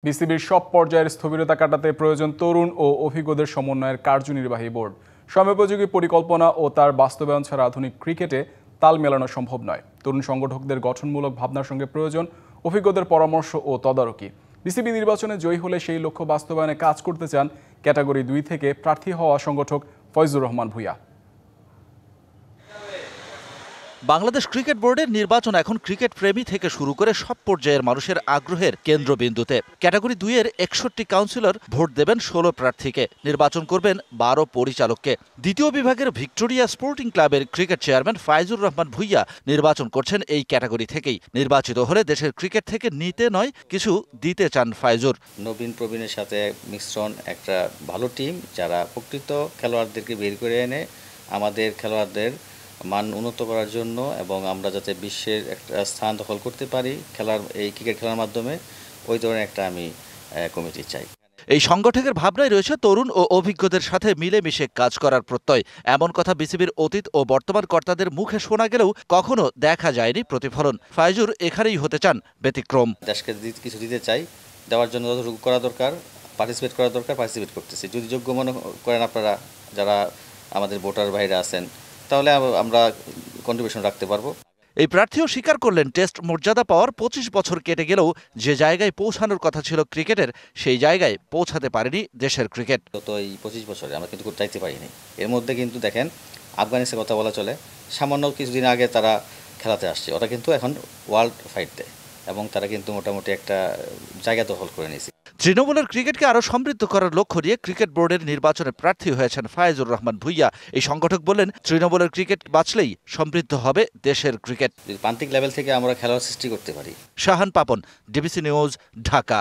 বিসিবির সব পর্যায়ের স্থবিরতা কাটাতে প্রয়োজন তরুণ ও অভিজ্ঞদের সমন্বয়ের কার্যনির্বাহী বোর্ড। সময়োপযোগী পরিকল্পনা ও তার বাস্তবায়ন ছাড়া আধুনিক ক্রিকেটে তাল মেলানো সম্ভব নয়। তরুণ সংগঠকদের গঠনমূলক ভাবনার সঙ্গে প্রয়োজন অভিজ্ঞদের পরামর্শ ও তদারকি। বিসিবি নির্বাচনে জয়ী হলে সেই লক্ষ্য বাস্তবায়নে কাজ করতে চান ক্যাটাগরি 2 থেকে প্রার্থী হওয়া সংগঠক ফয়জুর রহমান ভূঁইয়া। বাংলাদেশ ক্রিকেট বোর্ডের নির্বাচন এখন ক্রিকেট প্রেমী থেকে শুরু করে সব পর্যায়ের মানুষের আগ্রহের কেন্দ্রবিন্দুতে। ক্যাটাগরি 2 এর 61 কাউন্সিলর ভোট দেবেন 16 প্রার্থীকে, নির্বাচন করবেন 12 পরিচালককে। দ্বিতীয় বিভাগের ভিক্টোরিয়া স্পোর্টিং ক্লাবের ক্রিকেট চেয়ারম্যান ফয়জুর রহমান ভূঁইয়া নির্বাচন করছেন এই ক্যাটাগরি থেকেই। নির্বাচিত হলে দেশের ক্রিকেট থেকে নিতে নয়, কিছু দিতে চান ফয়জুর। নবীন প্রবীণের সাথে মিশ্রণ একটা ভালো টিম, যারা প্রকৃত খেলোয়াড়দেরকে বের করে এনে আমাদের খেলোয়াড়দের মান উন্নত করার জন্য এবং আমরা যাতে বিশ্বের একটা স্থান দখল করতে পারি এই ক্রিকেট খেলার মাধ্যমে, ওই ধরনের একটা আমি কমিটি চাই। এই সংগঠকের ভাবনায় রয়েছে তরুণ ও অভিজ্ঞদের সাথে মিলেমিশে কাজ করার প্রত্যয়। এমন কথা বিসিবির অতীত ও বর্তমান কর্তাদের মুখে শোনা গেলেও কখনো দেখা যায়নি প্রতিফলন। ফয়জুর এখানেই হতে চান ব্যতিক্রম। দেশকে কিছু দিতে চাই, দেওয়ার জন্য যতটুকু করা দরকার, পার্টিসিপেট করা দরকার, পার্টিসিপেট করতেছি। যদি যোগ্য মনে করেন আপনারা, যারা আমাদের ভোটার বাইরে আছেন, তাহলে আমরা কন্ট্রিবিউশন রাখতে পারবো। এই প্রার্থীও স্বীকার করলেন, টেস্ট মর্যাদা পাওয়ার 25 বছর কেটে গেলেও যে জায়গায় পৌঁছানোর কথা ছিল ক্রিকেটের, সেই জায়গায় পৌঁছাতে পারেনি দেশের ক্রিকেট। তো এই 25 বছরে আমরা কিন্তু চাইতে পারিনি। এর মধ্যে কিন্তু দেখেন, আফগানিস্তানের কথা বলা চলে, সামান্য কিছুদিন আগে তারা খেলাতে আসছে, ওটা কিন্তু এখন ওয়ার্ল্ড ফাইট দেয় এবং তারা কিন্তু মোটামুটি একটা জায়গা দখল করে নিয়েছে। তৃণমূলের ক্রিকেটকে আরও সমৃদ্ধ করার লক্ষ্য নিয়ে ক্রিকেট বোর্ডের নির্বাচনে প্রার্থী হয়েছেন ফয়জুর রহমান ভূঁইয়া। এই সংগঠক বললেন, তৃণমূলের ক্রিকেট বাঁচলেই সমৃদ্ধ হবে দেশের ক্রিকেট। প্রান্তিক লেভেল থেকে আমরা খেলার সৃষ্টি করতে পারি। Shahan Papon, DBC news, Dhaka.